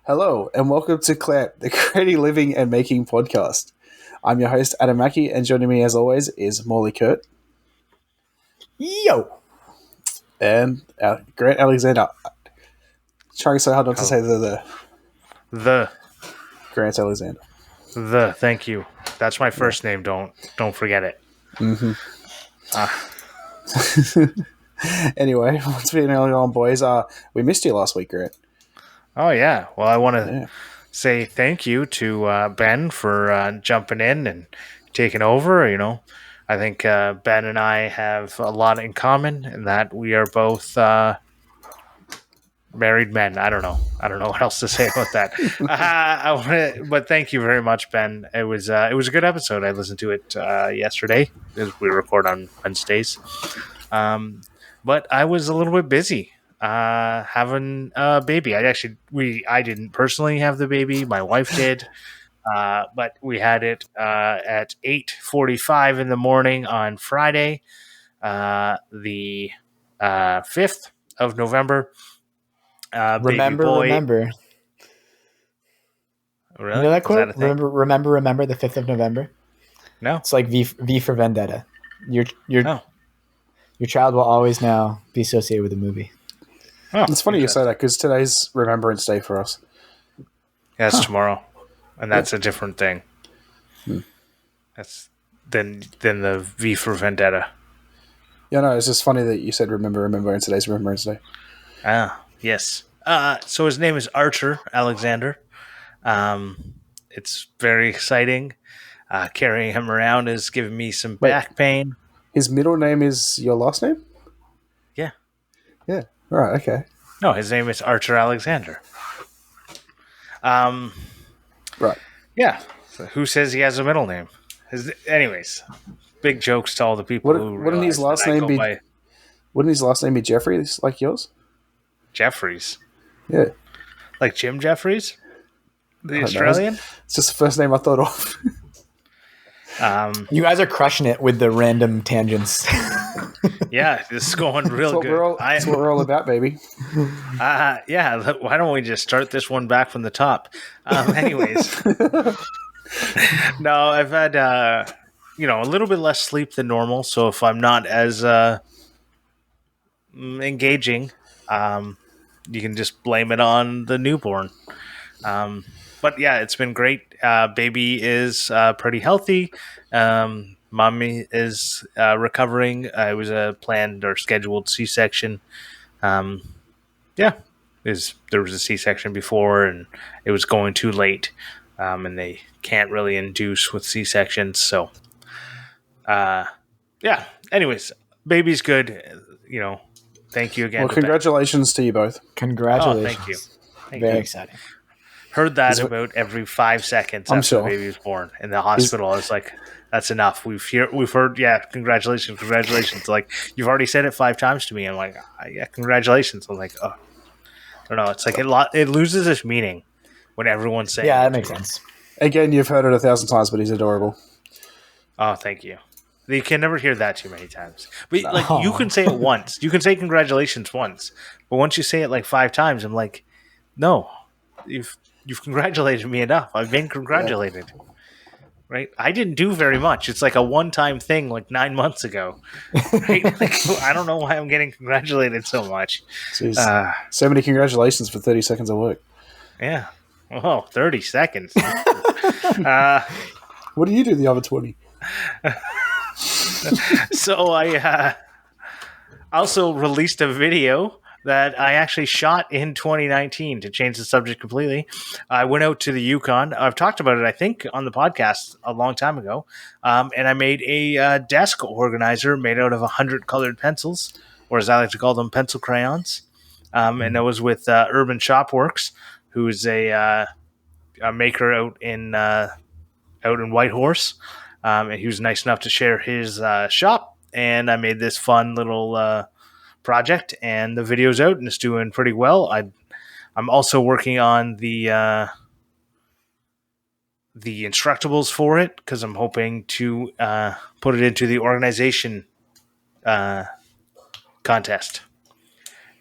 Hello, and welcome to Clamp, the Creative Living and Making podcast. I'm your host, Adam Mackey, and joining me, as always, is Morley Kurt. Yo! And Grant Alexander. Trying so hard not to say the. Grant Alexander. Thank you. That's my first name. Don't forget it. Mm-hmm. Anyway, what's been going on, boys? We missed you last week, Grant. Oh, yeah. Well, I want to say thank you to Ben for jumping in and taking over. You know, I think Ben and I have a lot in common in that we are both married men. I don't know what else to say about that. But thank you very much, Ben. It was a good episode. I listened to it yesterday, as we record on Wednesdays. But I was a little bit busy having a baby. I didn't personally have the baby. My wife did. But we had it at 8:45 in the morning on Friday, the 5th of November. Remember. Really? You know that quote? Is that a thing? Remember the 5th of November? No. It's like V for Vendetta. Your child will always now be associated with the movie. Oh, it's funny you say that because today's Remembrance Day for us. Yeah, it's tomorrow, and that's a different thing. That's than the V for Vendetta. Yeah, no, it's just funny that you said remember, and today's Remembrance Day. Ah, yes. So his name is Archer Alexander. It's very exciting. Carrying him around is giving me some back pain. His middle name is your last name? Yeah. Yeah. Right, okay. No, his name is Archer Alexander. Right. Yeah. So who says he has a middle name? Anyways, big jokes to all the people who wouldn't his last name be Jeffries, like yours? Jeffries? Yeah. Like Jim Jeffries? The Australian? It's just the first name I thought of. You guys are crushing it with the random tangents. Yeah, this is going real good. That's what we're all about, baby. Yeah, why don't we just start this one back from the top? Anyways. No, I've had, a little bit less sleep than normal, so if I'm not as engaging, you can just blame it on the newborn. But yeah, it's been great. Baby is pretty healthy. Mommy is recovering. It was a planned or scheduled C-section. There was a C-section before, and it was going too late. And they can't really induce with C-sections. So, anyways, baby's good. Thank you again. Well, congratulations to you both. Congratulations. Oh, thank you. Very exciting. Heard that about every 5 seconds after the baby was born in the hospital. I was like, that's enough. We've heard, congratulations. Like, you've already said it 5 times to me. I'm like, yeah, congratulations. I'm like, oh, I don't know. It's like it loses its meaning when everyone's saying that makes sense. Again, you've heard it 1,000 times, but he's adorable. Oh, thank you. You can never hear that too many times. But you can say it once. You can say congratulations once. But once you say it like 5 times, I'm like, no, you've congratulated me enough. I've been congratulated. Yeah. Right? I didn't do very much. It's like a one-time thing like 9 months ago. Right? I don't know why I'm getting congratulated so much. Jeez. So many congratulations for 30 seconds of work. Yeah. Oh, 30 seconds. What do you do the other 20? So I also released a video that I actually shot in 2019 to change the subject completely. I went out to the Yukon. I've talked about it, I think, on the podcast a long time ago. And I made a desk organizer made out of 100 colored pencils, or as I like to call them, pencil crayons. And that was with Urban Shopworks, who's a maker out in Whitehorse. And he was nice enough to share his shop. And I made this fun little project, and the video's out and it's doing pretty well. I'm also working on the instructables for it because I'm hoping to put it into the organization contest.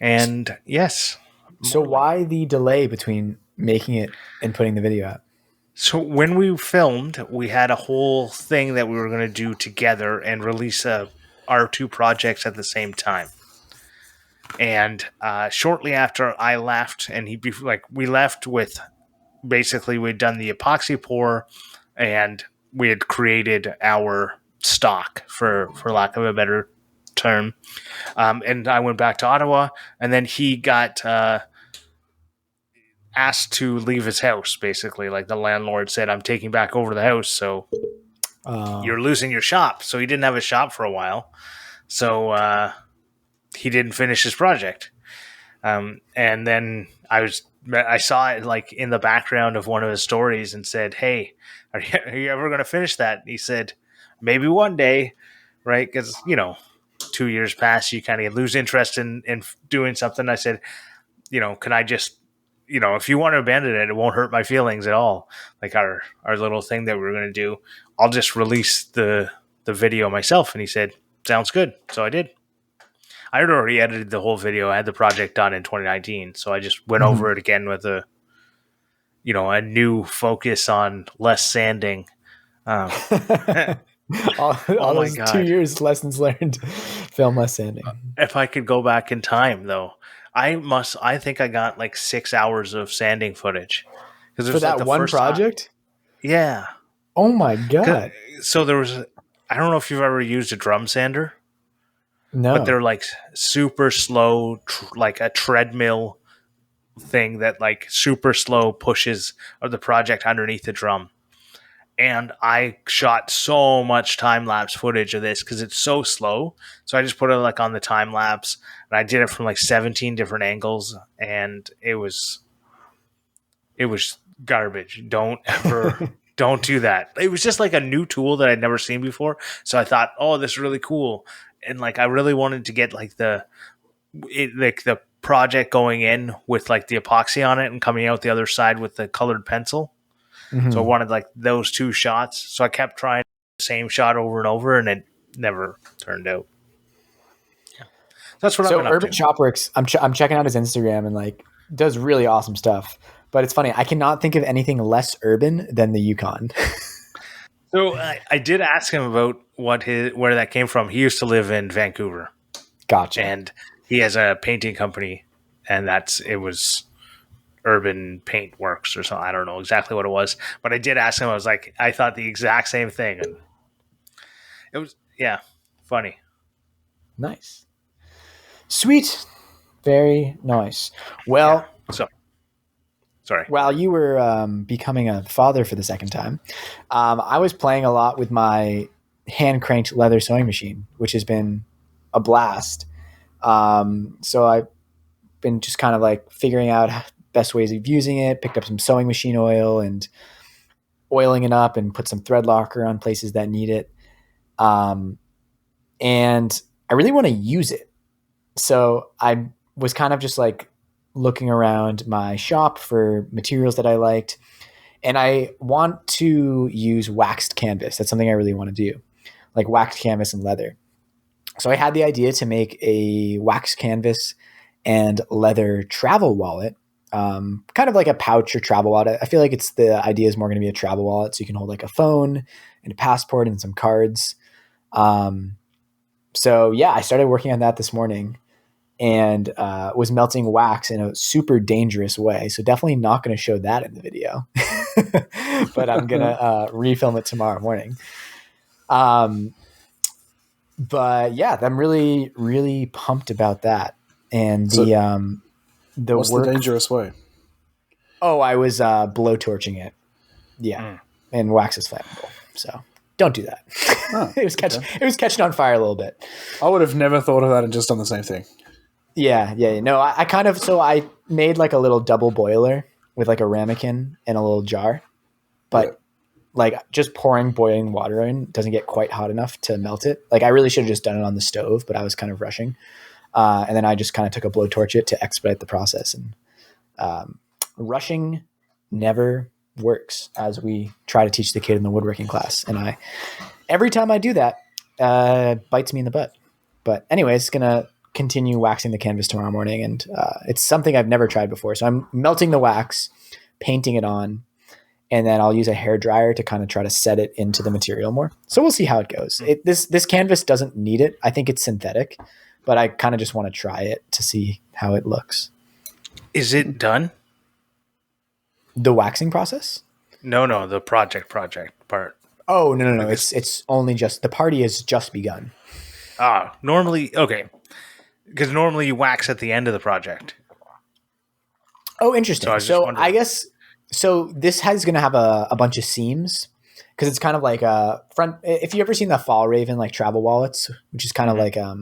And yes. So why the delay between making it and putting the video out? So when we filmed, we had a whole thing that we were going to do together and release our two projects at the same time. And shortly after I left, and we left with basically we'd done the epoxy pour, and we had created our stock for lack of a better term. And I went back to Ottawa, and then he got asked to leave his house. Basically, like the landlord said, "I'm taking back over the house, so you're losing your shop." So he didn't have a shop for a while. So he didn't finish his project. And then I saw it like in the background of one of his stories and said, "Hey, are you ever going to finish that?" And he said, "Maybe one day," right? Because 2 years pass, you kind of lose interest in doing something. I said, can I just, if you want to abandon it, it won't hurt my feelings at all. Like our little thing that we were going to do, I'll just release the video myself. And he said, "Sounds good." So I did. I had already edited the whole video. I had the project done in 2019. So I just went over it again with a new focus on less sanding. all Oh my those God. 2 years lessons learned. Film less sanding. If I could go back in time, though, I think I got like 6 hours of sanding footage. For that one project? Yeah. Oh my God. So there was, I don't know if you've ever used a drum sander. No. But they're like super slow, like a treadmill thing that like super slow pushes the project underneath the drum. And I shot so much time-lapse footage of this because it's so slow. So I just put it like on the time-lapse, and I did it from like 17 different angles, and it was garbage. Don't do that. It was just like a new tool that I'd never seen before. So I thought, oh, this is really cool. And like I really wanted to get like the project going in with like the epoxy on it and coming out the other side with the colored pencil. So I wanted like those two shots. So I kept trying the same shot over and over, and it never turned out. Yeah. That's what I've been up Urban to. Shopworks, I'm checking out his Instagram and like does really awesome stuff. But it's funny, I cannot think of anything less urban than the Yukon. So I did ask him about where that came from. He used to live in Vancouver. Gotcha. And he has a painting company, and it was Urban Paint Works or something. I don't know exactly what it was, but I did ask him. I was like, I thought the exact same thing, and it was funny. Nice, sweet, very nice. Well, Sorry. While you were becoming a father for the second time, I was playing a lot with my hand cranked leather sewing machine, which has been a blast. So I've been just kind of like figuring out best ways of using it, picked up some sewing machine oil and oiling it up and put some thread locker on places that need it. And I really want to use it. So I was kind of just like looking around my shop for materials that I liked. And I want to use waxed canvas. That's something I really want to do, like waxed canvas and leather. So I had the idea to make a waxed canvas and leather travel wallet, kind of like a pouch or travel wallet. I feel like the idea is more going to be a travel wallet, so you can hold like a phone and a passport and some cards. So yeah, I started working on that this morning and was melting wax in a super dangerous way. So definitely not going to show that in the video, but I'm going to refilm it tomorrow morning. But yeah, I'm really, really pumped about that. And what's the dangerous way? Oh, I was blowtorching it. Yeah. And wax is flammable. So don't do that. Oh, it was catching on fire a little bit. I would have never thought of that and just done the same thing. Yeah. No, I made like a little double boiler with like a ramekin and a little jar, but like just pouring boiling water in doesn't get quite hot enough to melt it. Like I really should have just done it on the stove, but I was kind of rushing. And then I just kind of took a blowtorch it to expedite the process. And rushing never works, as we try to teach the kid in the woodworking class. And every time I do that, bites me in the butt. But anyways, gonna continue waxing the canvas tomorrow morning, and it's something I've never tried before. So I'm melting the wax, painting it on, and then I'll use a hair dryer to kind of try to set it into the material more. So we'll see how it goes. This canvas doesn't need it. I think it's synthetic, but I kind of just want to try it to see how it looks. Is it done? The waxing process? No, the project part. Oh, no. It's only just, the party has just begun. Normally, okay. Because normally you wax at the end of the project. Oh, interesting. So I guess, so this is going to have a bunch of seams, because it's kind of like a front. If you ever seen the Fall Raven like travel wallets, which is kind of like a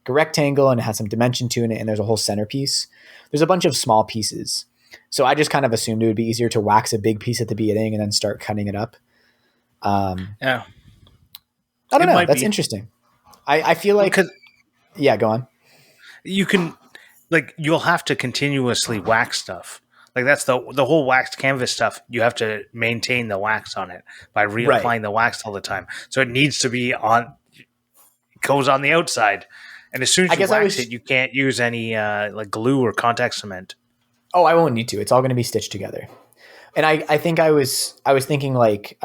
rectangle, and it has some dimension to it, and there's a whole centerpiece. There's a bunch of small pieces. So I just kind of assumed it would be easier to wax a big piece at the beginning and then start cutting it up. Yeah. I don't know. That's interesting. I feel like, yeah, go on. You can, like, you'll have to continuously wax stuff. Like, that's the whole waxed canvas stuff. You have to maintain the wax on it by reapplying the wax all the time. So it needs to be it goes on the outside. And as soon as you wax it, you can't use any like glue or contact cement. Oh, I won't need to. It's all going to be stitched together. And I think I was thinking like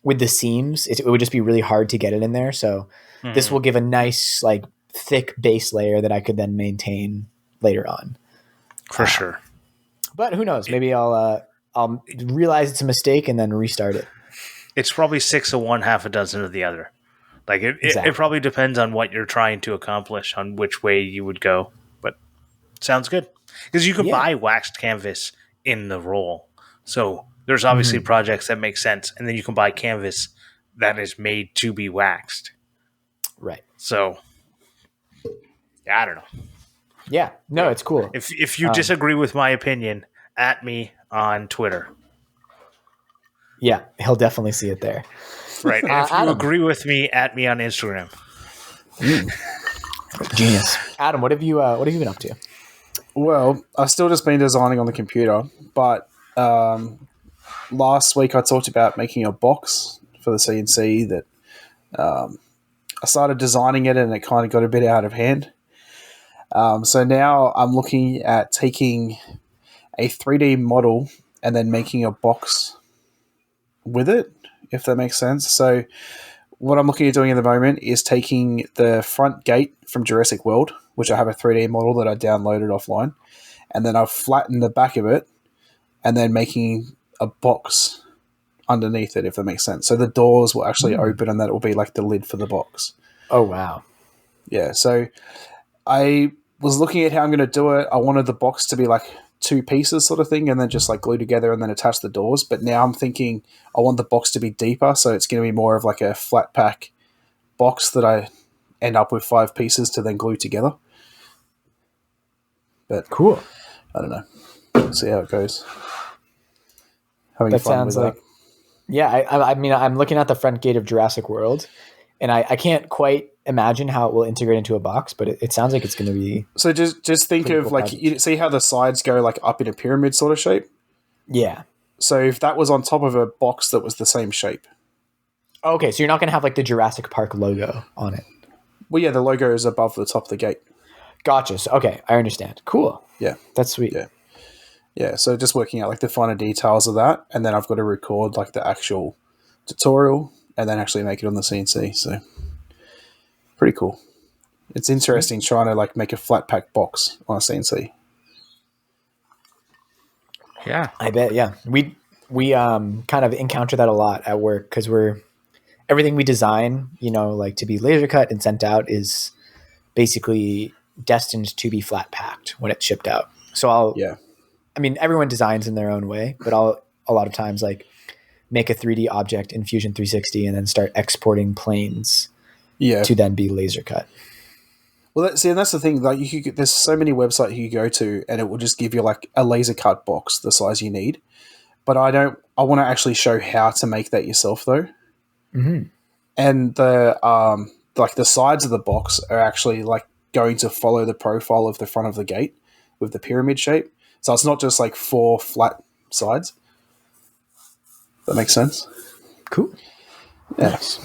with the seams, it would just be really hard to get it in there. So this will give a nice like thick base layer that I could then maintain later on. For sure. But who knows? Maybe I'll realize it's a mistake and then restart it. It's probably 6 of one, half a dozen of the other. Like it probably depends on what you're trying to accomplish, on which way you would go. But sounds good. Because you can buy waxed canvas in the roll. So there's obviously projects that make sense. And then you can buy canvas that is made to be waxed. Right. So, yeah, I don't know. Yeah. No, it's cool. If you disagree with my opinion, at me on Twitter. Yeah, he'll definitely see it there. Right. And if you agree with me, at me on Instagram. Genius. Adam, what have you been up to? Well, I've still just been designing on the computer, but last week I talked about making a box for the CNC that I started designing it and it kind of got a bit out of hand. So now I'm looking at taking a 3D model and then making a box with it, if that makes sense. So what I'm looking at doing at the moment is taking the front gate from Jurassic World, which I have a 3D model that I downloaded offline, and then I've flattened the back of it and then making a box underneath it, if that makes sense. So the doors will actually open and that will be like the lid for the box. Oh, wow. Yeah, so I was looking at how I'm going to do it. I wanted the box to be like 2 pieces sort of thing and then just like glue together and then attach the doors. But now I'm thinking I want the box to be deeper, so it's going to be more of like a flat pack box that I end up with 5 pieces to then glue together. But cool. I don't know. We'll see how it goes. Having that fun sounds with like that. Yeah, I mean, I'm looking at the front gate of Jurassic World, and I can't quite imagine how it will integrate into a box, but it sounds like it's going to be... So just think of, like, you see how the sides go, like, up in a pyramid sort of shape? Yeah. So if that was on top of a box that was the same shape. Okay, so you're not going to have, like, the Jurassic Park logo on it. Well, yeah, the logo is above the top of the gate. Gotcha. So, okay, I understand. Cool. Yeah. That's sweet. Yeah. Yeah, so just working out, like, the finer details of that, and then I've got to record, like, the actual tutorial, and then actually make it on the CNC, so... Pretty cool. It's interesting trying to like make a flat pack box on a CNC. Yeah, I bet. Yeah, we kind of encounter that a lot at work because everything we design, like to be laser cut and sent out is basically destined to be flat packed when it's shipped out. So I mean, everyone designs in their own way, but I'll a lot of times like make a 3D object in Fusion 360 and then start exporting planes. To then be laser cut. Well, and that's the thing. Like, there's so many websites you can go to, and it will just give you like a laser cut box the size you need. But I want to actually show how to make that yourself, though. Mm-hmm. And the like the sides of the box are actually like going to follow the profile of the front of the gate with the pyramid shape. So it's not just like 4 flat sides. That makes sense. Cool. Yeah. Nice.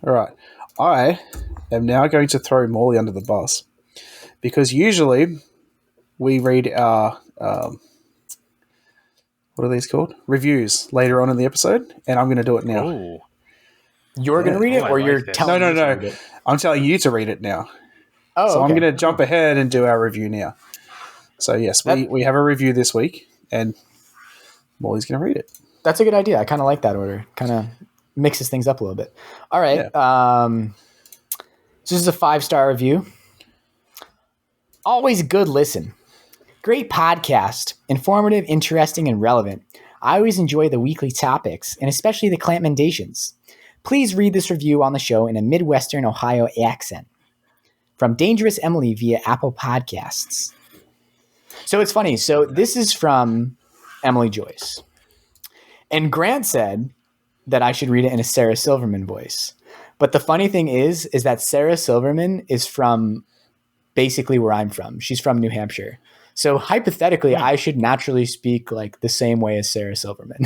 All right. I am now going to throw Morley under the bus because usually we read our what are these called? Reviews later on in the episode, and I'm going to do it now. Oh, You're going to read it, I or like you're this. telling me to No. read it? I'm telling you to read it now. Oh, So okay. I'm going to jump ahead and do our review now. So yes, we have a review this week, and Morley's going to read it. That's a good idea. I kind of like that order. Kind of mixes things up a little bit. All right. Yeah. So this is a 5-star review. Always a good listen. Great podcast. Informative, interesting, and relevant. I always enjoy the weekly topics, and especially the Clampmendations. Please read this review on the show in a Midwestern Ohio accent. From Dangerous Emily via Apple Podcasts. So it's funny. So this is from Emily Joyce. And Grant said that I should read it in a Sarah Silverman voice. But the funny thing is that Sarah Silverman is from basically where I'm from. She's from New Hampshire. So hypothetically, I should naturally speak like the same way as Sarah Silverman.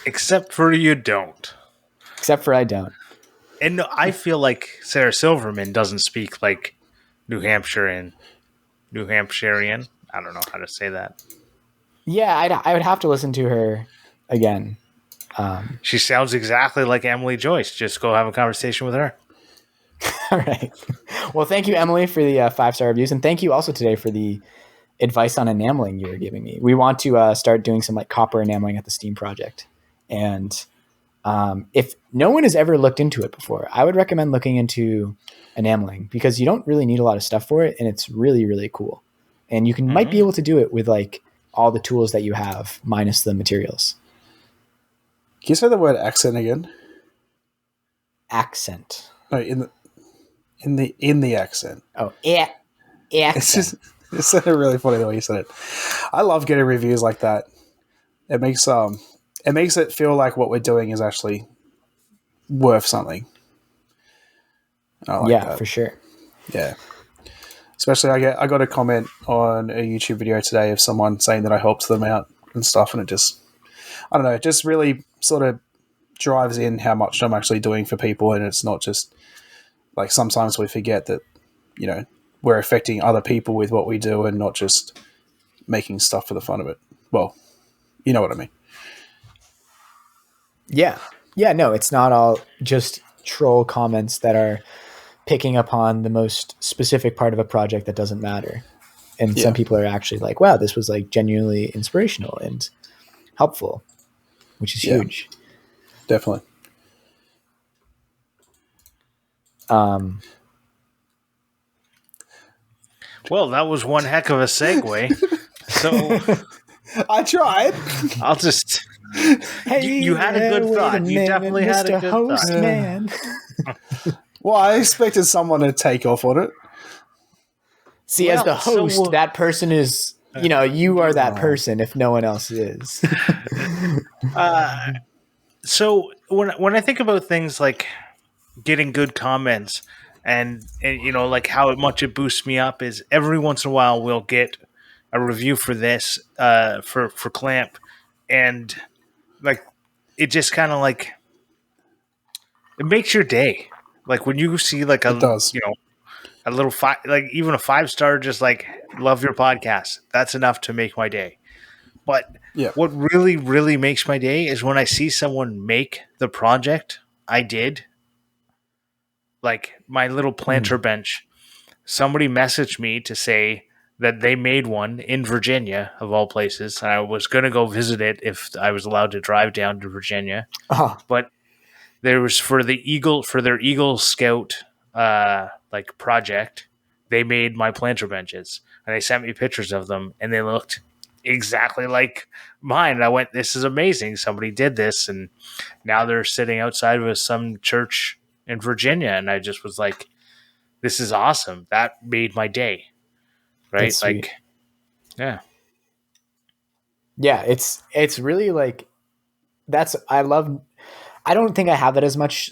except for you don't. Except for I don't. And no, I feel like Sarah Silverman doesn't speak like New Hampshirean. I don't know how to say that. Yeah, I would have to listen to her again. She sounds exactly like Emily Joyce. Just go have a conversation with her. All right. Well, thank you, Emily, for the 5-star reviews. And thank you also today for the advice on enameling you were giving me. We want to start doing some like copper enameling at the Steam project. And if no one has ever looked into it before, I would recommend looking into enameling because you don't really need a lot of stuff for it. And it's really, really cool. And you can might be able to do it with like all the tools that you have minus the materials. Can you say the word accent again? Accent. No, in the accent. Oh, yeah. It's sounded really funny the way you said it. I love getting reviews like that. It makes it feel like what we're doing is actually worth something. I like that. For sure. Yeah. Especially I got a comment on a YouTube video today of someone saying that I helped them out and stuff, and it just, I don't know, it just really sort of drives in how much I'm actually doing for people, and it's not just like sometimes we forget that, you know, we're affecting other people with what we do and not just making stuff for the fun of it. Well, you know what I mean. Yeah. Yeah, no, it's not all just troll comments that are picking up on the most specific part of a project that doesn't matter. And some people are actually like, wow, this was like genuinely inspirational and helpful, which is huge. Definitely. Well, that was one heck of a segue. So I tried. I'll just... Hey, you had a good thought. You definitely had a good host, thought. Man. Well, I expected someone to take off on it. See, as the host, that person is, you know, you are that person if no one else is. So when I think about things like getting good comments and you know, like how much it boosts me up is every once in a while we'll get a review for this for Clamp, and like it just kind of like it makes your day. Like when you see like a you know, a little like even a 5-star just like love your podcast, that's enough to make my day. But what really, really makes my day is when I see someone make the project I did, like my little planter bench. Somebody messaged me to say that they made one in Virginia, of all places. I was going to go visit it if I was allowed to drive down to Virginia. But there was for their Eagle Scout like project, they made my planter benches, and they sent me pictures of them, and they looked exactly like mine. And I went, this is amazing. Somebody did this, and now they're sitting outside of some church in Virginia. And I just was like, this is awesome. That made my day. Right? Like, yeah. Yeah, it's really like I don't think I have that as much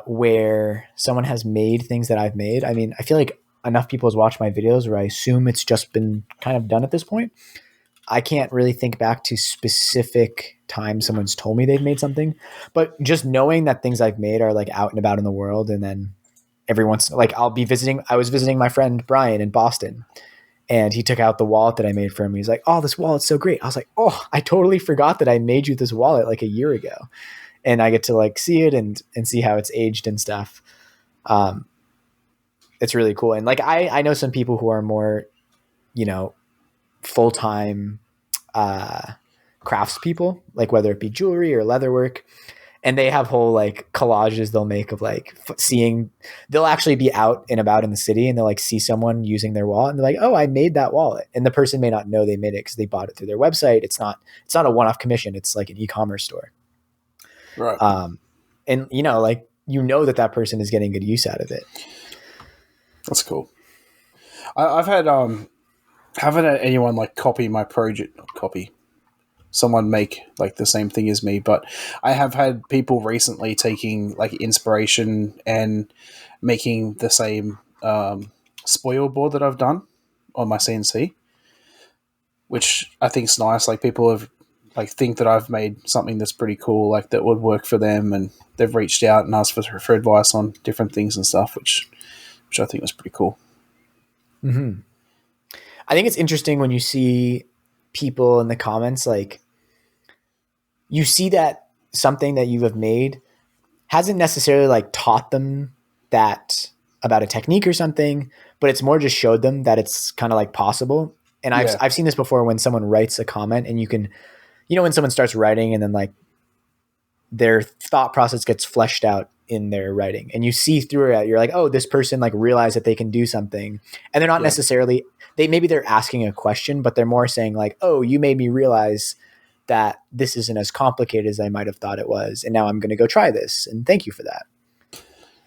where someone has made things that I've made. I mean, I feel like enough people has watched my videos where I assume it's just been kind of done at this point. I can't really think back to specific times someone's told me they've made something, but just knowing that things I've made are like out and about in the world, and then every once, like I was visiting my friend Brian in Boston, and he took out the wallet that I made for him. He's like, "Oh, this wallet's so great." I was like, "Oh, I totally forgot that I made you this wallet like a year ago." And I get to like see it and see how it's aged and stuff. It's really cool. And like, I know some people who are more, full-time, crafts people, like whether it be jewelry or leatherwork, and they have whole like collages they'll make of like they'll actually be out and about in the city and they'll like see someone using their wallet and they're like, "Oh, I made that wallet." And the person may not know they made it because they bought it through their website. It's not a one-off commission. It's like an e-commerce store. Right. And like, that person is getting good use out of it. That's cool. I've had, haven't had anyone like copy my project, someone make like the same thing as me, but I have had people recently taking like inspiration and making the same spoil board that I've done on my CNC, which I think is nice. Like people have like think that I've made something that's pretty cool, like that would work for them, and they've reached out and asked for advice on different things and stuff, which I think was pretty cool. Mm-hmm. I think it's interesting when you see people in the comments, like you see that something that you have made hasn't necessarily like taught them that about a technique or something, but it's more just showed them that it's kind of like possible. And I've seen this before when someone writes a comment and you can, when someone starts writing and then like their thought process gets fleshed out in their writing and you see through it, you're like, oh, this person like realized that they can do something, and they're not necessarily, maybe they're asking a question, but they're more saying like, oh, you made me realize that this isn't as complicated as I might have thought it was, and now I'm going to go try this, and thank you for that.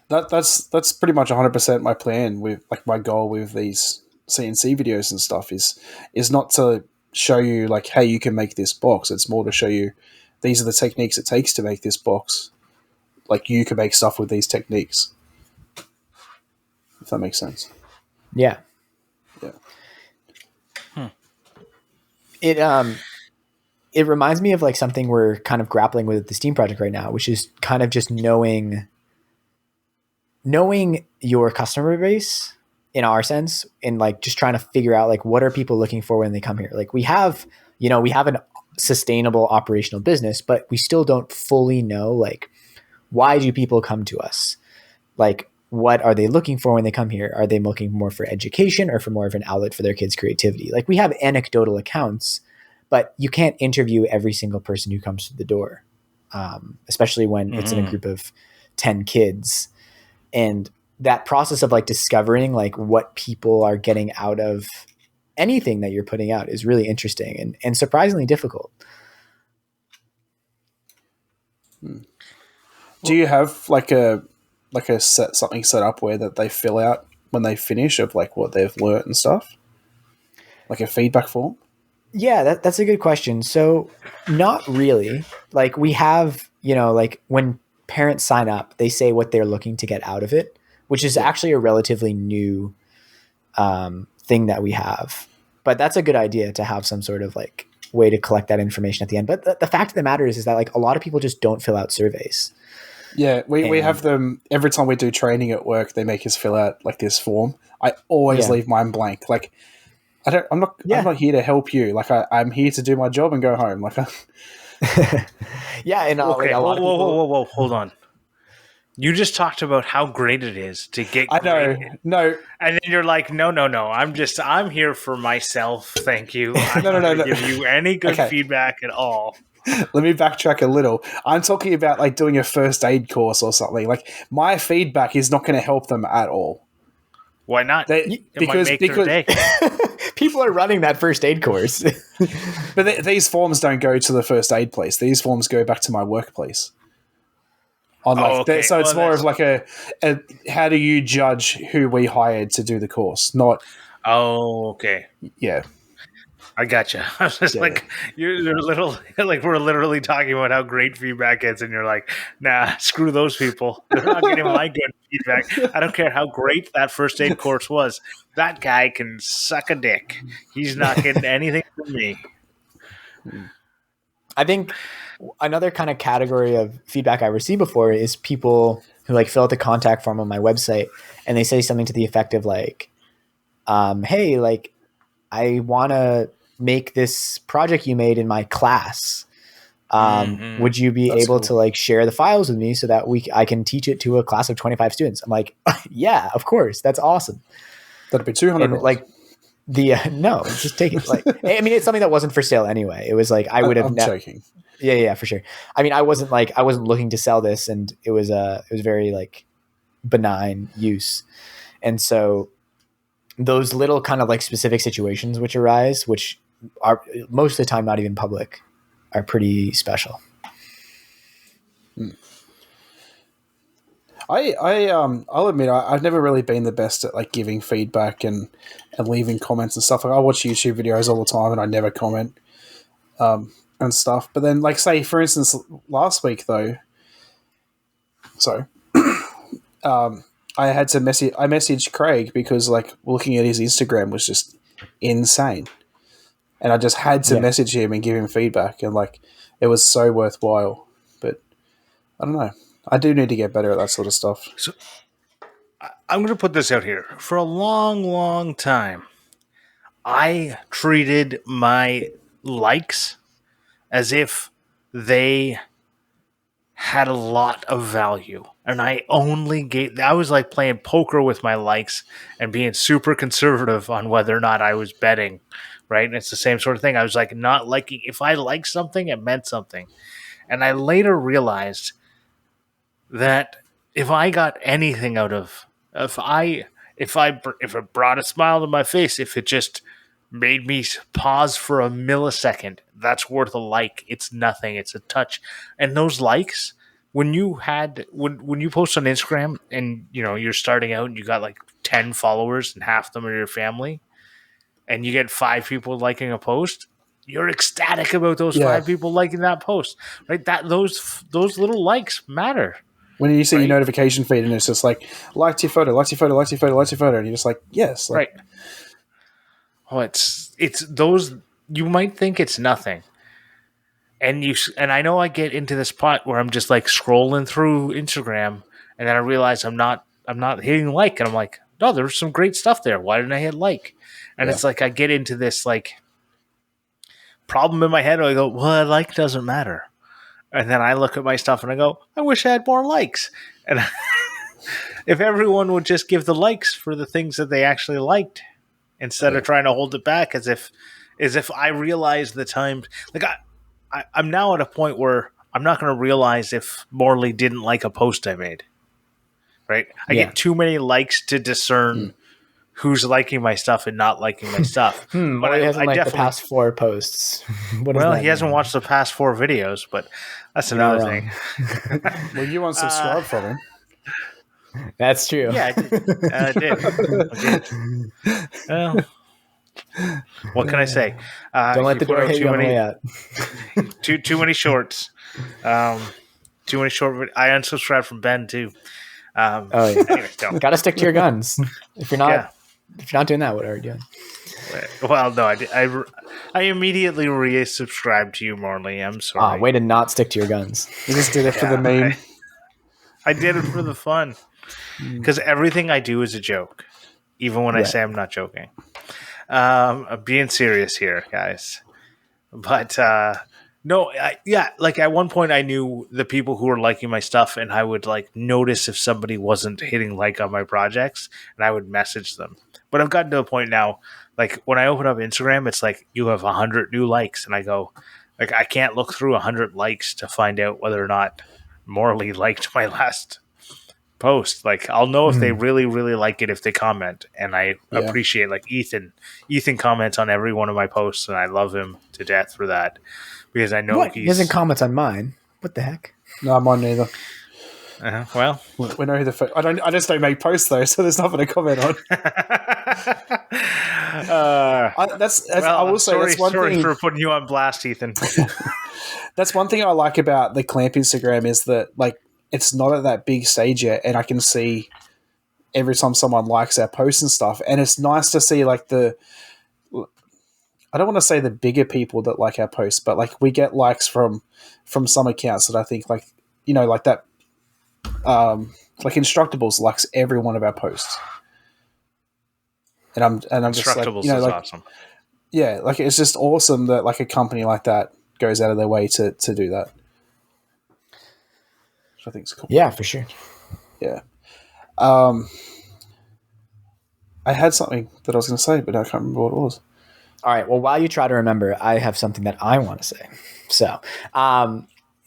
That's pretty much 100% my plan with like my goal with these CNC videos and stuff is not to show you like, hey, you can make this box. It's more to show you these are the techniques it takes to make this box. Like you can make stuff with these techniques, if that makes sense. Yeah. It reminds me of like something we're kind of grappling with at the Steam project right now, which is kind of just knowing your customer base in our sense, and like just trying to figure out like what are people looking for when they come here. Like we have an sustainable operational business, but we still don't fully know like why do people come to us? Like what are they looking for when they come here? Are they looking more for education or for more of an outlet for their kids' creativity? Like we have anecdotal accounts, but you can't interview every single person who comes to the door, especially when it's in a group of 10 kids. And that process of like discovering like what people are getting out of anything that you're putting out is really interesting and surprisingly difficult. Do you have like a something set up where that they fill out when they finish of like what they've learnt and stuff? Like a feedback form? Yeah, that's a good question. So not really. Like we have, like when parents sign up, they say what they're looking to get out of it, which is actually a relatively new thing that we have. But that's a good idea to have some sort of like way to collect that information at the end. But the fact of the matter is that like a lot of people just don't fill out surveys. Yeah, we have them every time we do training at work. They make us fill out like this form. I always leave mine blank. Like I'm not here to help you. Like I'm here to do my job and go home. Like yeah, and okay. Like a lot of people... Whoa, hold on. You just talked about how great it is to get. I know, no, and then you're like, no. I'm here for myself. Thank you. I'm no. Not give you any good feedback at all. Let me backtrack a little. I'm talking about like doing a first aid course or something. Like my feedback is not going to help them at all. Why not? Because people are running that first aid course. But these forms don't go to the first aid place. These forms go back to my workplace. So it's more of like a how do you judge who we hired to do the course? Not. Oh, okay. Yeah. I gotcha. I was just you're literally like we're literally talking about how great feedback is, and you're like, nah, screw those people. They're not getting my good feedback. I don't care how great that first aid course was. That guy can suck a dick. He's not getting anything from me. I think another kind of category of feedback I received before is people who like fill out the contact form on my website, and they say something to the effect of like, hey, like I want to make this project you made in my class. Would you be able to like share the files with me so that I can teach it to a class of 25 students? I'm like, yeah, of course. That's awesome. That'd be $200. And like no, just take it. Like, I mean, it's something that wasn't for sale anyway. It was like, I would have I'm joking. Yeah, for sure. I mean, I wasn't looking to sell this, and it was very like benign use. And so those little kind of like specific situations which arise, which are most of the time not even public, are pretty special. I'll admit I've never really been the best at like giving feedback and leaving comments and stuff. Like I watch YouTube videos all the time and I never comment and stuff. But then like say for instance last week though, I had to messaged Craig because like looking at his Instagram was just insane. And I just had to message him and give him feedback, and like it was so worthwhile. But I don't know. I do need to get better at that sort of stuff. So I'm going to put this out here. For a long, long time, I treated my likes as if they had a lot of value. And I was like playing poker with my likes and being super conservative on whether or not I was betting, right? And it's the same sort of thing. I was like not liking, if I liked something, it meant something. And I later realized that if I got anything out of, if it brought a smile to my face, if it just made me pause for a millisecond, that's worth a like. It's nothing. It's a touch. And those likes, when you post on Instagram and you're starting out and you got like 10 followers and half of them are your family, and you get 5 people liking a post, you're ecstatic about those 5 people liking that post, right? That those little likes matter. When you see your notification feed and it's just like, liked your photo, liked your photo, liked your photo, liked your photo, and you're just like, yes. Like, right. Oh, it's those, you might think it's nothing. And I know I get into this spot where I'm just like scrolling through Instagram and then I realize I'm not hitting like, and I'm like, no, there's some great stuff there. Why didn't I hit like? And it's like I get into this like problem in my head where I go, well, a like doesn't matter. And then I look at my stuff and I go, I wish I had more likes. And if everyone would just give the likes for the things that they actually liked instead of trying to hold it back as if I realize the time. Like I'm now at a point where I'm not going to realize if Morley didn't like a post I made. Right? I get too many likes to discern who's liking my stuff and not liking my stuff. But he hasn't liked the past 4 posts. He hasn't watched the past 4 videos, but that's another thing. Well, you unsubscribed from him. That's true. Yeah, I did. Well, what can I say? Don't let the door hit you on the way out. Too many shorts. Too many short. I unsubscribed from Ben too. Anyways, gotta stick to your guns. If you're not doing that, what are you doing? Well, no, I immediately resubscribed to you, Morley. I'm sorry. Way to not stick to your guns. You just did it for the meme. I did it for the fun. Because everything I do is a joke, even when I say I'm not joking. I'm being serious here, guys. But no, like at one point I knew the people who were liking my stuff, and I would like notice if somebody wasn't hitting like on my projects, and I would message them. But I've gotten to a point now, like when I open up Instagram, it's like you have 100 new likes, and I go, like I can't look through 100 likes to find out whether or not Morley liked my last post. Like I'll know if they really, really like it if they comment, and I appreciate like Ethan comments on every one of my posts, and I love him to death for that because I know he doesn't comment on mine. What the heck? No, mine neither. Well, we know who the I just don't make posts though, so there's nothing to comment on. I will say that's one sorry thing for putting you on blast, Ethan. That's one thing I like about the Clamp Instagram is that like it's not at that big stage yet, and I can see every time someone likes our posts and stuff, and it's nice to see like I don't want to say the bigger people that like our posts, but like we get likes from some accounts that I think like like that like Instructables likes every one of our posts, and I'm just like, Instructables you know, is like awesome. yeah, like it's just awesome that like a company like that goes out of their way to do that. Which I think is cool. Yeah, for sure. Yeah. I had something that I was going to say, but I can't remember what it was. All right. Well, while you try to remember, I have something that I want to say. So,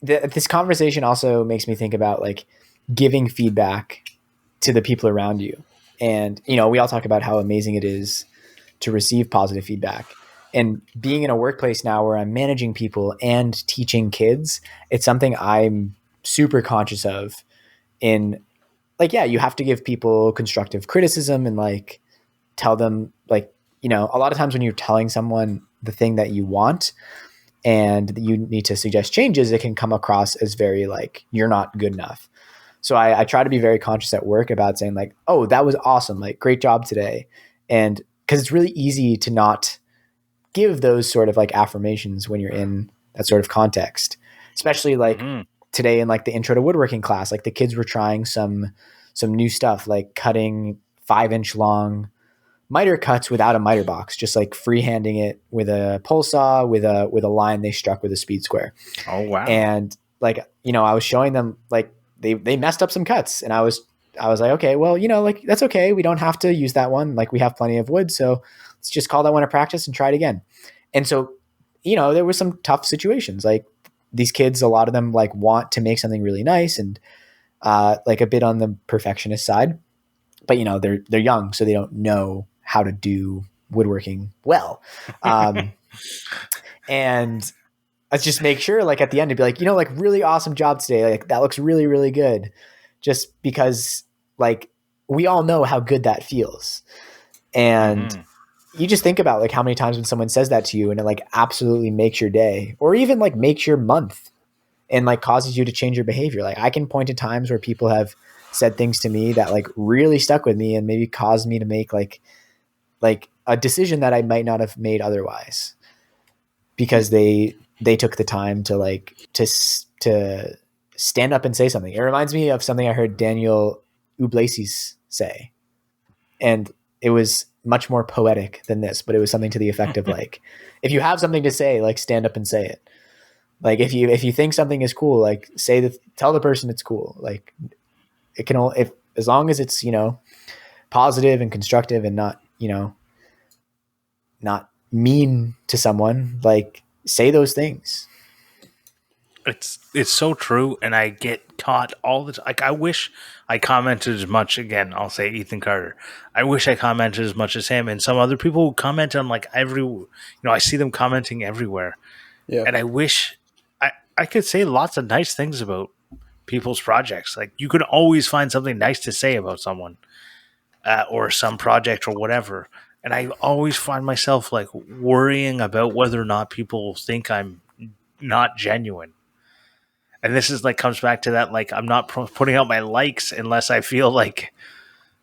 this conversation also makes me think about like giving feedback to the people around you. And, you know, we all talk about how amazing it is to receive positive feedback. And being in a workplace now where I'm managing people and teaching kids, it's something I'm super conscious of. In like, yeah, you have to give people constructive criticism and like tell them, like, you know, a lot of times when you're telling someone the thing that you want and you need to suggest changes, it can come across as very like you're not good enough. So I try to be very conscious at work about saying like, oh, that was awesome, like great job today. And because it's really easy to not give those sort of like affirmations when you're in that sort of context, especially like today in like the intro to woodworking class, like the kids were trying some new stuff, like cutting 5-inch long miter cuts without a miter box, just like freehanding it with a pole saw with a line they struck with a speed square. Oh wow. And like, you know, I was showing them like they messed up some cuts, and I was like, okay, well, you know, like that's okay. We don't have to use that one. Like we have plenty of wood, so let's just call that one a practice and try it again. And so, you know, there were some tough situations. Like these kids, a lot of them like want to make something really nice and like a bit on the perfectionist side, but you know, they're young, so they don't know how to do woodworking well. And let's just make sure like at the end to be like, you know, like really awesome job today. Like that looks really, really good. Just because like we all know how good that feels. And you just think about like how many times when someone says that to you and it like absolutely makes your day or even like makes your month and like causes you to change your behavior. Like I can point to times where people have said things to me that like really stuck with me and maybe caused me to make like a decision that I might not have made otherwise because they took the time to like to stand up and say something. It reminds me of something I heard Daniel Iglesias say, and it was much more poetic than this, but it was something to the effect of like, if you have something to say, like stand up and say it. Like if you think something is cool, like tell the person it's cool. Like it can only, if as long as it's, you know, positive and constructive and not, you know, not mean to someone, like say those things. It's so true, and I get caught all the time. Like I wish I commented as much. Again, I'll say Ethan Carter. I wish I commented as much as him, and some other people who comment on like I see them commenting everywhere. Yeah, and I wish I could say lots of nice things about people's projects. Like you could always find something nice to say about someone or some project or whatever. And I always find myself like worrying about whether or not people think I'm not genuine. And this is like comes back to that, like I'm not putting out my likes unless I feel like,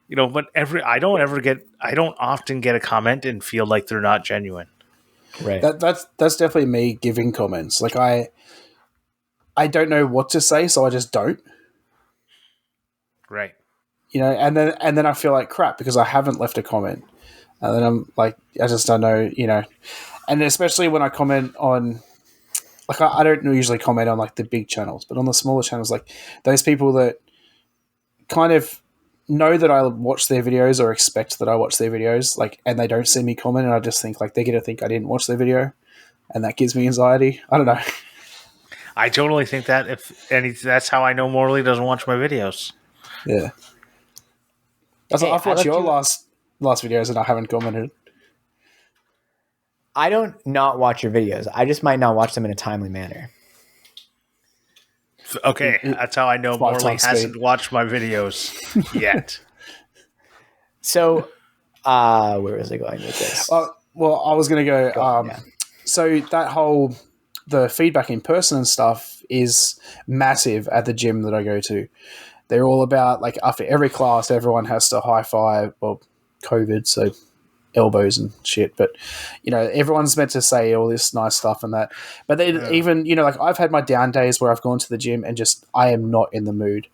you know, but I don't often get a comment and feel like they're not genuine. Right. That's definitely me giving comments. Like I don't know what to say, so I just don't. Right. You know, and then I feel like crap because I haven't left a comment. And then I'm like, I just don't know, you know. And especially when I comment on, like, I don't usually comment on, like, the big channels, but on the smaller channels, like, those people that kind of know that I watch their videos or expect that I watch their videos, like, and they don't see me comment, and I just think, like, they're going to think I didn't watch their video, and that gives me anxiety. I don't know. I totally think that that's how I know Morley doesn't watch my videos. Yeah. I've watched your last videos and I haven't commented. I don't not watch your videos. I just might not watch them in a timely manner. Okay, that's how I know Morley hasn't watched my videos yet. So, where was I going with this? Well, I was going to go. So that whole the feedback in person and stuff is massive at the gym that I go to. They're all about, like, after every class, everyone has to high five. Well, COVID, so elbows and shit. But, you know, everyone's meant to say all this nice stuff and that. But they even, you know, like, I've had my down days where I've gone to the gym and just I am not in the mood.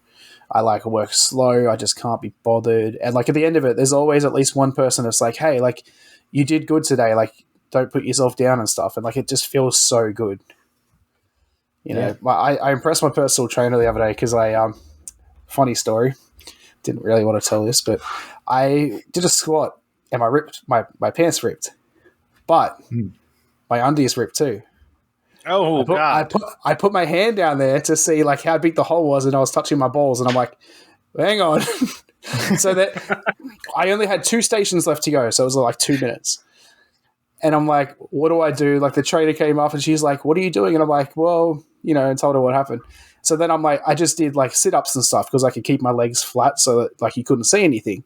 I like work slow. I just can't be bothered. And like at the end of it, there's always at least one person that's like, hey, like you did good today. Like don't put yourself down and stuff. And like it just feels so good. You know, I impressed my personal trainer the other day because funny story, didn't really want to tell this, but I did a squat and my pants ripped, but my undies ripped too. Oh, God. I put my hand down there to see like how big the hole was, and I was touching my balls, and I'm like, hang on. So that I only had 2 stations left to go, so it was like 2 minutes. And I'm like, what do I do? Like the trainer came up and she's like, what are you doing? And I'm like, well, you know, and told her what happened. So then I'm like, I just did like sit-ups and stuff because I could keep my legs flat so that like you couldn't see anything.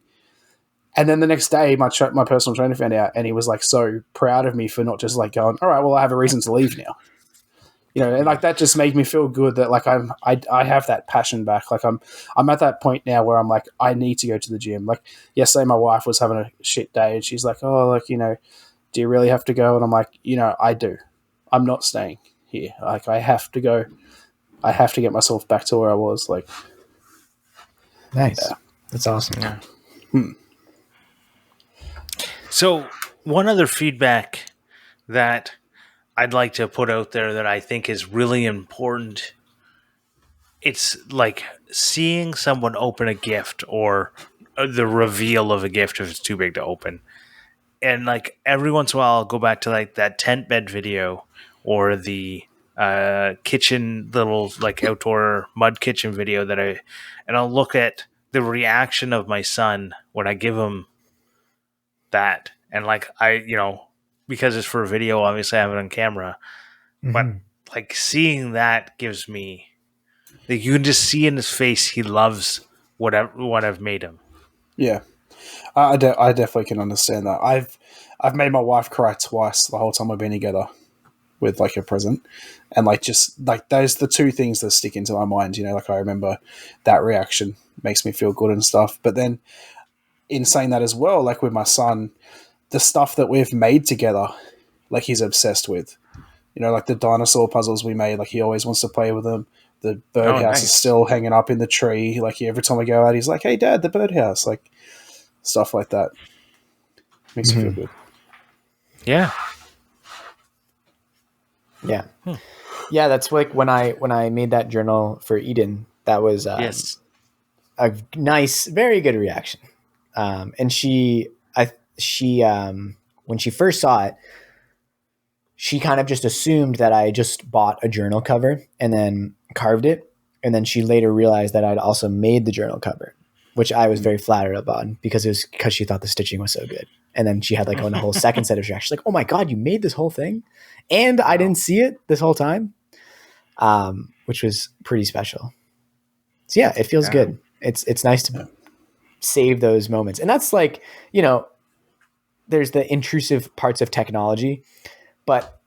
And then the next day, my personal trainer found out, and he was like so proud of me for not just like going, all right, well, I have a reason to leave now. You know, and like that just made me feel good that like I have that passion back. Like I'm at that point now where I'm like, I need to go to the gym. Like yesterday, my wife was having a shit day, and she's like, oh, like, you know, do you really have to go? And I'm like, you know, I do. I'm not staying here. Like I have to go. I have to get myself back to where I was. Like, nice. Yeah. That's awesome. Yeah. So one other feedback that I'd like to put out there that I think is really important, it's like seeing someone open a gift or the reveal of a gift if it's too big to open. And like every once in a while I'll go back to like that tent bed video or the kitchen little like outdoor mud kitchen video and I'll look at the reaction of my son when I give him that. And like because it's for a video, obviously I have it on camera, but like seeing that gives me, like you can just see in his face he loves what I've made him. Yeah, I definitely can understand that. I've made my wife cry twice the whole time we've been together with like a present, and like just like those the 2 things that stick into my mind. You know, like I remember that reaction makes me feel good and stuff. But then in saying that as well, like with my son, the stuff that we've made together, like he's obsessed with. You know, like the dinosaur puzzles we made, like he always wants to play with them. The birdhouse is still hanging up in the tree. Like every time I go out, he's like, hey, Dad, the birdhouse. Like stuff like that. Makes me feel good. Yeah. Yeah. Yeah, that's like when I made that journal for Eden, that was a nice, very good reaction. And she when she first saw it, she kind of just assumed that I just bought a journal cover and then carved it. And then she later realized that I'd also made the journal cover, which I was very flattered upon because she thought the stitching was so good. And then she had like a whole second set of reactions, like, oh my God, you made this whole thing. And I didn't see it this whole time, which was pretty special. So yeah, it feels good. It's nice to save those moments. And that's like, you know, there's the intrusive parts of technology, but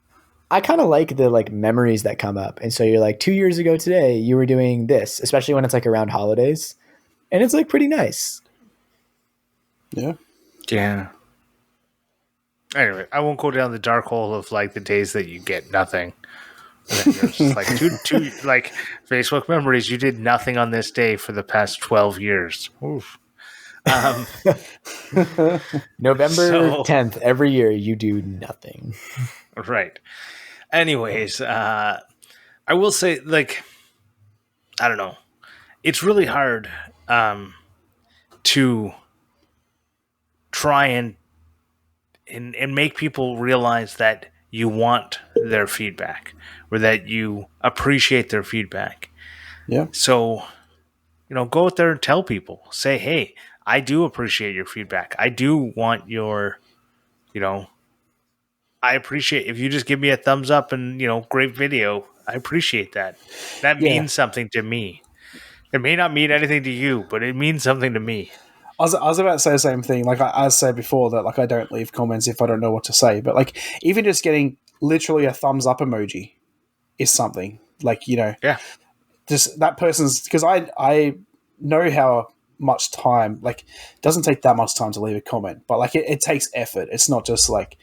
I kind of like the like memories that come up. And so you're like 2 years ago today, you were doing this, especially when it's like around holidays, and it's like pretty nice. Yeah. Yeah. Anyway, I won't go down the dark hole of like the days that you get nothing. And then you're just like two like Facebook memories. You did nothing on this day for the past 12 years. Oof. November 10th every year you do nothing. Right. Anyways, I will say, like, I don't know, it's really hard to try and make people realize that you want their feedback or that you appreciate their feedback. Yeah. So, you know, go out there and tell people, say, hey, I do appreciate your feedback. I do want your, you know, I appreciate if you just give me a thumbs up and, you know, great video. I appreciate that. That means something to me. It may not mean anything to you, but it means something to me. I was about to say the same thing. Like I said before, that like I don't leave comments if I don't know what to say. But like even just getting literally a thumbs up emoji is something. Like, you know, just that person's, because I know how much time, like it doesn't take that much time to leave a comment, but like it takes effort. It's not just like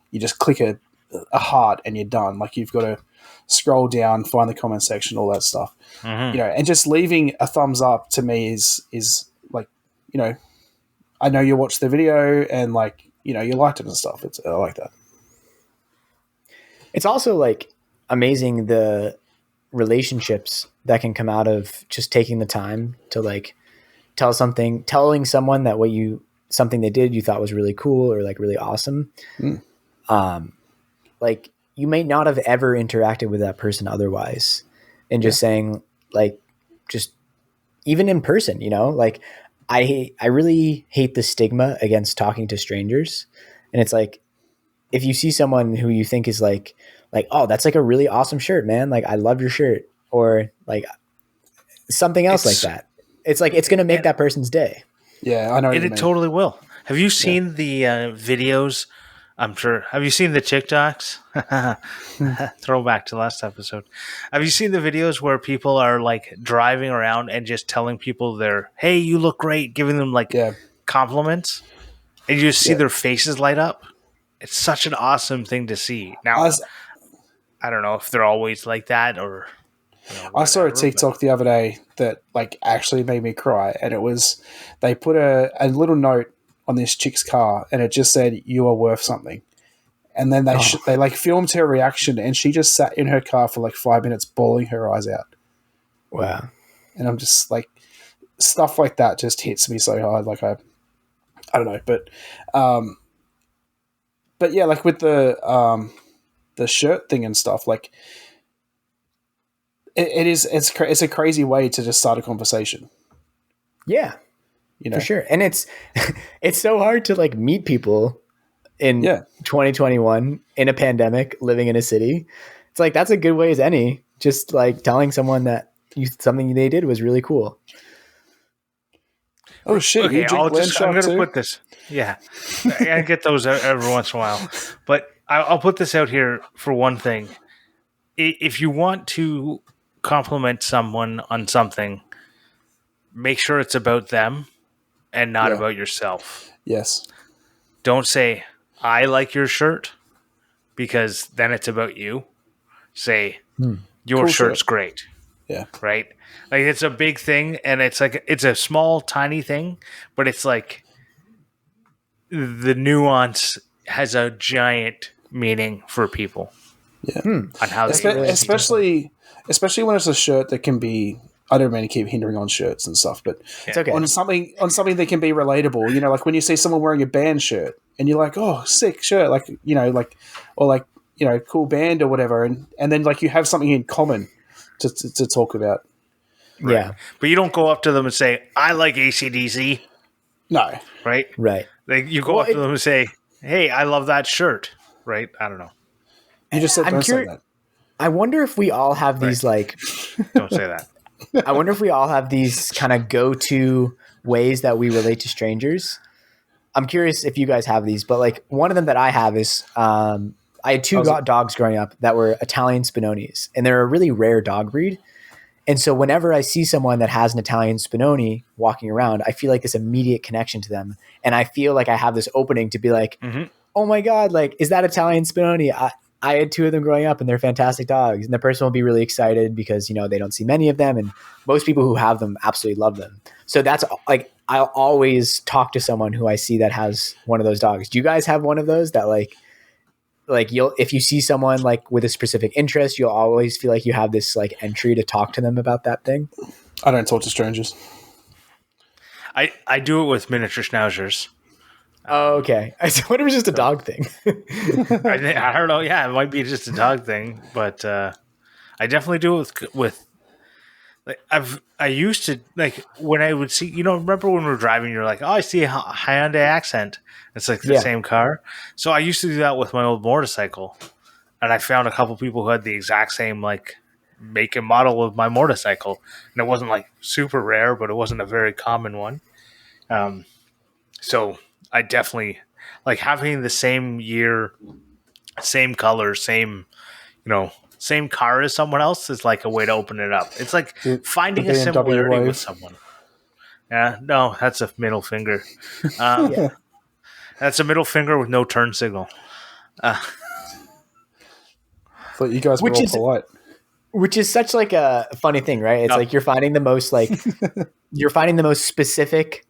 you just click a heart and you're done. Like you've got to scroll down, find the comment section, all that stuff. Mm-hmm. You know, and just leaving a thumbs up to me is like, you know, I know you watched the video and like, you know, you liked it and stuff. I like that. It's also like amazing the relationships that can come out of just taking the time to like telling someone that something they did you thought was really cool or like really awesome. Like you may not have ever interacted with that person otherwise, and just saying like, just even in person, you know, like I really hate the stigma against talking to strangers. And it's like, if you see someone who you think is like, oh, that's like a really awesome shirt, man. Like, I love your shirt, or like something else like that. It's like, it's going to make that person's day. Yeah, I know. It totally will. Have you seen the videos? I'm sure. Have you seen the TikToks? Throwback to last episode. Have you seen the videos where people are like driving around and just telling people hey, you look great, giving them like compliments, and you just see their faces light up? It's such an awesome thing to see. Now, I don't know if they're always like that or. I saw a TikTok the other day that like actually made me cry, and it was they put a little note on this chick's car, and it just said, "You are worth something." And then they like filmed her reaction, and she just sat in her car for like 5 minutes, bawling her eyes out. Wow! And I'm just like, stuff like that just hits me so hard. Like I don't know, but yeah, like with the shirt thing and stuff, like. It's a crazy way to just start a conversation. Yeah, you know, for sure. And it's so hard to like meet people in 2021 in a pandemic, living in a city. It's like, that's a good way as any, just like telling someone that something they did was really cool. Oh shit! Okay, I'm going to too? put this. Yeah, I get those every once in a while, but I'll put this out here for one thing. If you want to compliment someone on something, make sure it's about them and not about yourself. Yes. Don't say, I like your shirt, because then it's about you. Say, your shirt's great. Yeah. Right? Like, it's a big thing, and it's like, it's a small, tiny thing, but it's like the nuance has a giant meaning for people. Yeah. On how especially when it's a shirt that can be, I don't mean to keep hindering on shirts and stuff, but it's okay. on something that can be relatable, you know, like when you see someone wearing a band shirt and you're like, oh, sick shirt, like, you know, like, or like, you know, cool band or whatever. And then like you have something in common to talk about. Right. Yeah. But you don't go up to them and say, I like AC/DC. No. Right? Right. Like, you go up to them and say, hey, I love that shirt. Right? I don't know. You just said don't say that. I wonder if we all have these like... Don't say that. I wonder if we all have these kind of go-to ways that we relate to strangers. I'm curious if you guys have these, but like one of them that I have is I had two dogs growing up that were Italian Spinonis, and they're a really rare dog breed. And so whenever I see someone that has an Italian Spinoni walking around, I feel like this immediate connection to them. And I feel like I have this opening to be like, oh my God, like, is that Italian Spinoni? I had two of them growing up, and they're fantastic dogs. And the person will be really excited because, you know, they don't see many of them. And most people who have them absolutely love them. So that's like, I'll always talk to someone who I see that has one of those dogs. Do you guys have one of those that like if you see someone like with a specific interest, you'll always feel like you have this like entry to talk to them about that thing? I don't talk to strangers. I do it with miniature schnauzers. Oh, okay. I wonder if it was just a dog thing. I don't know. Yeah, it might be just a dog thing, but I definitely do it with like I used to, like, when I would see, you know, remember when we were driving, you're like, oh, I see a Hyundai Accent. It's like the same car. So I used to do that with my old motorcycle, and I found a couple people who had the exact same like make and model of my motorcycle, and it wasn't like super rare, but it wasn't a very common one. So I definitely like having the same year, same color, same, you know, same car as someone else is like a way to open it up. It's like finding a similarity with someone. Yeah, no, that's a middle finger. Yeah. That's a middle finger with no turn signal. Thought you guys were all polite. Which is such like a funny thing, right? It's like you're finding the most specific,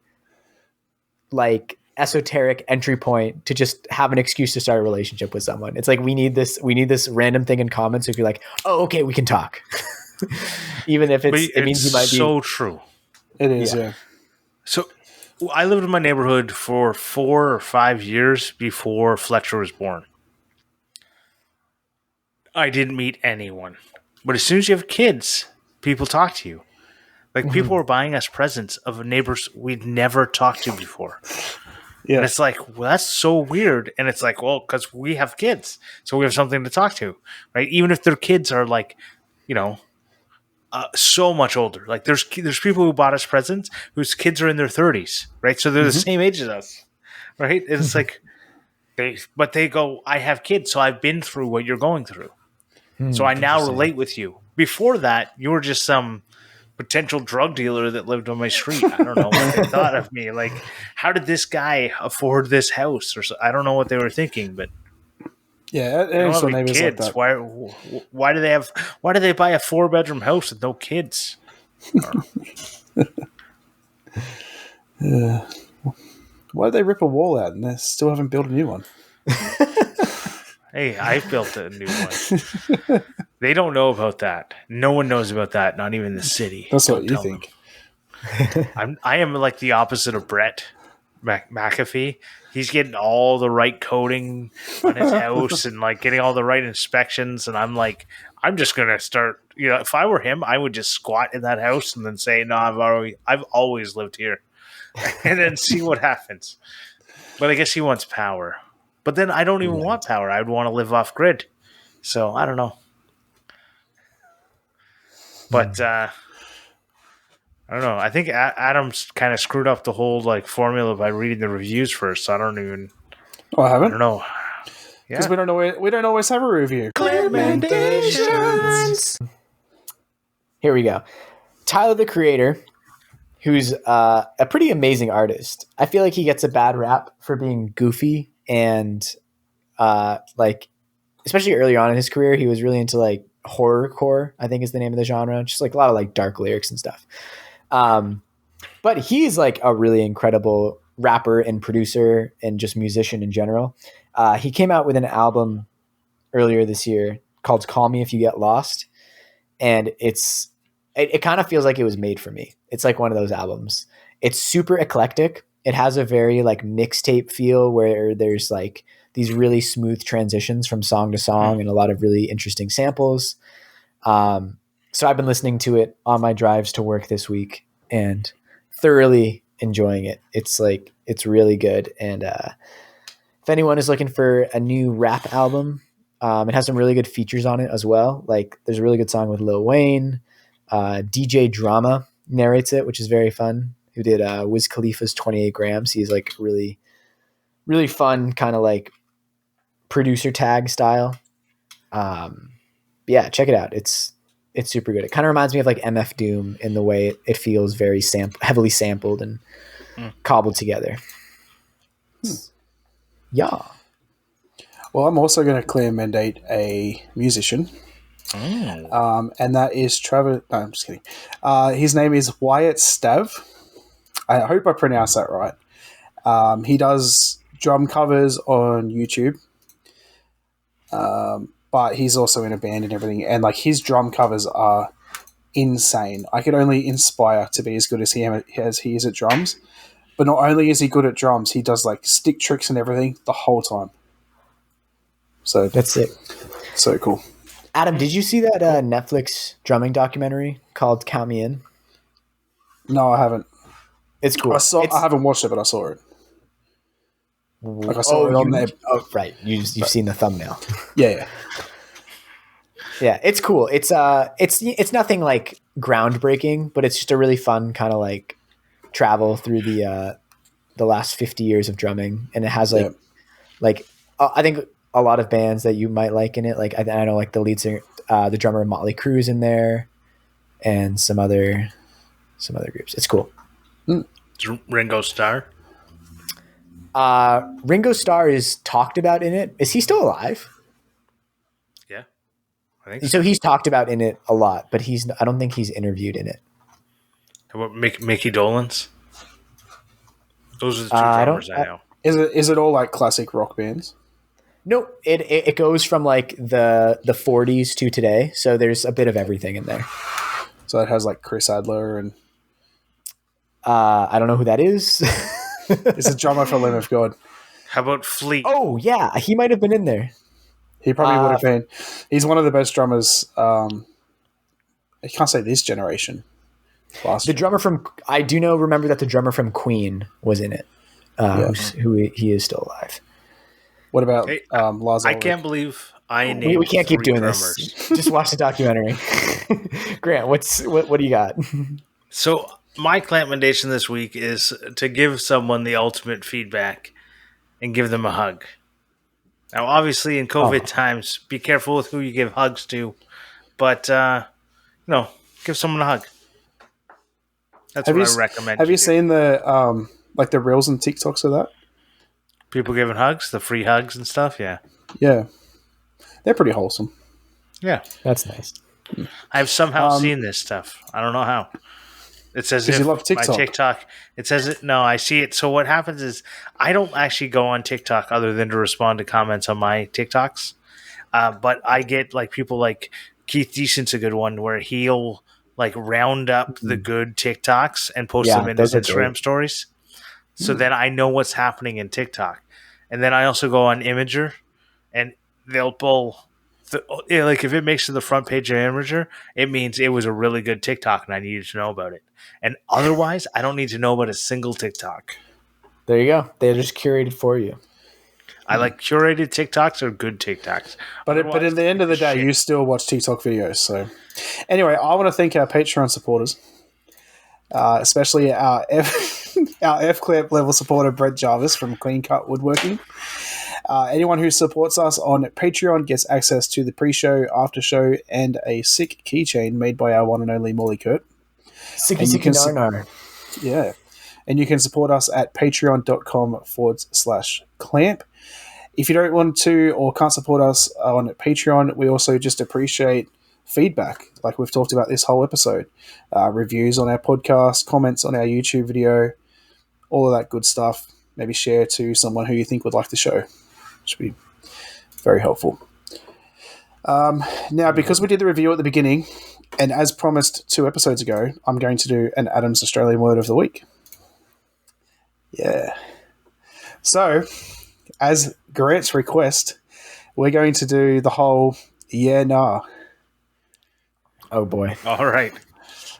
like esoteric entry point to just have an excuse to start a relationship with someone. It's like we need this random thing in common. So if you're like, oh, okay, we can talk, even if it means you might be so true. It is, yeah. So I lived in my neighborhood for 4 or 5 years before Fletcher was born. I didn't meet anyone. But as soon as you have kids, people talk to you. Like, people were buying us presents of neighbors we'd never talked to before. Yeah. And it's like, well, that's so weird. And it's like, well, because we have kids, so we have something to talk to, right? Even if their kids are like, so much older. Like, there's people who bought us presents whose kids are in their 30s, right? So they're the same age as us, right? And it's like, they go, I have kids, so I've been through what you're going through. So I now relate with you. Before that, you were just some potential drug dealer that lived on my street. I don't know what they thought of me. Like, how did this guy afford this house? Or so, I don't know what they were thinking, but yeah, there's some neighbors like that. Why do they buy a 4-bedroom house with no kids? Why did they rip a wall out and they still haven't built a new one? Hey, I built a new one. They don't know about that. No one knows about that, not even the city. That's what you think. I am like the opposite of Brett McAfee. He's getting all the right coating on his house and like getting all the right inspections. And I'm like, I'm just going to start, if I were him, I would just squat in that house and then say, no, I've always lived here and then see what happens. But I guess he wants power. But then I don't even want power. I would want to live off grid. So I don't know. But I don't know. I think Adam's kind of screwed up the whole like formula by reading the reviews first. So I don't even. Oh, I haven't. I don't know. Because we don't always have a review. Clampmendations. Here we go. Tyler, the Creator, who's a pretty amazing artist. I feel like he gets a bad rap for being goofy and like, especially early on in his career, he was really into like horrorcore, I think is the name of the genre. Just like a lot of like dark lyrics and stuff. But he's like a really incredible rapper and producer and just musician in general. He came out with an album earlier this year called Call Me If You Get Lost. And it kind of feels like it was made for me. It's like one of those albums. It's super eclectic. It has a very like mixtape feel where there's like these really smooth transitions from song to song and a lot of really interesting samples. So I've been listening to it on my drives to work this week and thoroughly enjoying it. It's really good. And if anyone is looking for a new rap album, it has some really good features on it as well. Like there's a really good song with Lil Wayne. DJ Drama narrates it, which is very fun. Who did Wiz Khalifa's 28 Grams. He's like really, really fun kind of like producer tag style. Yeah, check it out. It's super good. It kind of reminds me of like MF Doom in the way it feels very heavily sampled and cobbled together. Yeah. Well, I'm also going to clampmendate a musician. And that is Trevor. No, I'm just kidding. His name is Wyatt Stav. I hope I pronounced that right. He does drum covers on YouTube. But he's also in a band and everything. And like his drum covers are insane. I could only aspire to be as good as he is at drums. But not only is he good at drums, he does like stick tricks and everything the whole time. So that's it. So cool. Adam, did you see that Netflix drumming documentary called Count Me In? No, I haven't. It's cool. I haven't watched it, but I saw it. Like I saw it on there. Oh, right. You've seen the thumbnail. Yeah. Yeah, it's cool. It's nothing like groundbreaking, but it's just a really fun kind of like travel through the last 50 years of drumming, and it has like I think a lot of bands that you might like in it. Like I know like the lead singer, the drummer of Motley Crue's in there, and some other groups. It's cool. Ringo Starr. Ringo Starr is talked about in it. Is he still alive? Yeah. I think So he's talked about in it a lot, but I don't think he's interviewed in it. How about Mickey Dolenz? Those are the two I don't. drummers I know. Is it all like classic rock bands? No, it goes from like the 40s to today, so there's a bit of everything in there. So it has like Chris Adler and I don't know who that is. it's a drummer for Lamb of God. How about Fleet? Oh yeah, he might have been in there. He probably would have been. He's one of the best drummers. I can't say this generation. The drummer from remember that the drummer from Queen was in it. He is still alive. What about Hey, Lars I Ulrich? can't believe I named We can't keep three doing drummers. this. Just watch the documentary. Grant, what do you got? So my clampmendation this week is to give someone the ultimate feedback and give them a hug. Now, obviously, in COVID times, be careful with who you give hugs to, but give someone a hug. That's what I recommend. Have you seen the like the reels and TikToks of that? People giving hugs, the free hugs and stuff? Yeah. Yeah, they're pretty wholesome. Yeah. That's nice. I've somehow seen this stuff. I don't know how. It says if you love TikTok. my TikTok. It says it. No, I see it. So what happens is I don't actually go on TikTok other than to respond to comments on my TikToks. But I get like people like Keith Decent's a good one where he'll like round up the good TikToks and post them in his Instagram stories. So then I know what's happening in TikTok. And then I also go on Imager and they'll pull. Like if it makes to the front page of Imager, it means it was a really good TikTok and I needed to know about it. And otherwise, I don't need to know about a single TikTok. There you go. They're just curated for you. I like curated TikToks or good TikToks. But at the end of the day, you still watch TikTok videos. So anyway, I want to thank our Patreon supporters, especially our F Clamp level supporter, Brett Jarvis from Clean Cut Woodworking. Anyone who supports us on Patreon gets access to the pre-show, after-show, and a sick keychain made by our one and only Morley Kurt. Yeah. And you can support us at patreon.com/clamp. If you don't want to or can't support us on Patreon, we also just appreciate feedback, like we've talked about this whole episode. Reviews on our podcast, comments on our YouTube video, all of that good stuff. Maybe share to someone who you think would like the show. Which would be very helpful. Now, because we did the review at the beginning, and as promised 2 episodes ago, I'm going to do an Adam's Australian Word of the Week. Yeah. So, as Grant's request, we're going to do the whole yeah, nah. Oh, boy. All right.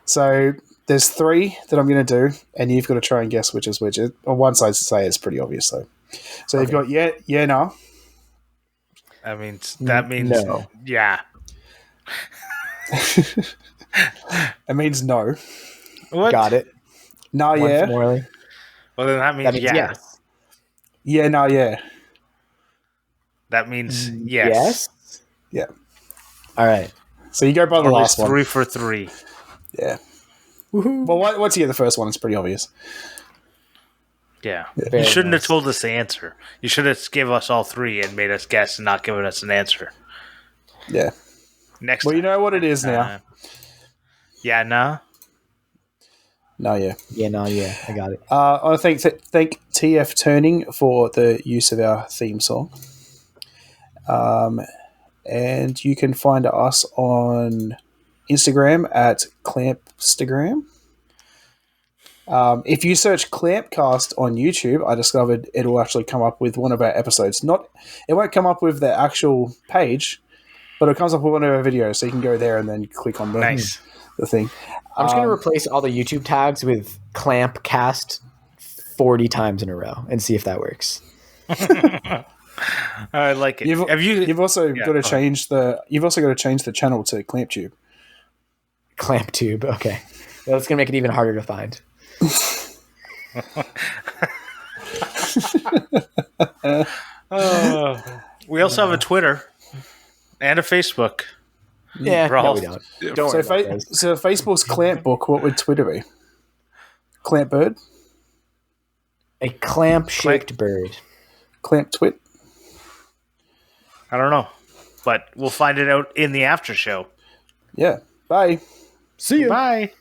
So, there's 3 that I'm going to do, and you've got to try and guess which is which. On one side to say it's pretty obvious, though. So you've got yeah, nah. That means no. Yeah. It means no. What? Got it. Nah, yeah. Morley. Well, then that means yeah. Yes. Yeah, nah, yeah. That means yes. Yes? Yeah. All right. So you go by the last one. 3 for 3. Yeah. Woohoo. Well, once you get the first one, it's pretty obvious. Yeah. You shouldn't have told us the answer. You should have given us all 3 and made us guess and not given us an answer. Yeah. Next Well, time. you know what it is now. Yeah, nah. No, yeah. Yeah, no, yeah. I got it. I want to thank TF Turning for the use of our theme song. And you can find us on Instagram at Clampstagram. If you search Clampcast on YouTube, I discovered it'll actually come up with one of our episodes. It won't come up with the actual page, but it comes up with one of our videos, so you can go there and then click on the thing. I'm just going to replace all the YouTube tags with Clampcast 40 times in a row and see if that works. I like it. You've also got to change the channel to ClampTube. ClampTube, okay. That's going to make it even harder to find. We also have a Twitter and a Facebook. Yeah, no, we don't. So Facebook's Clamp Book, what would Twitter be? Clamp Bird? A clamp-shaped bird. Clamp Twit? I don't know. but we'll find it out in the after show. Yeah. Bye. See you. Bye.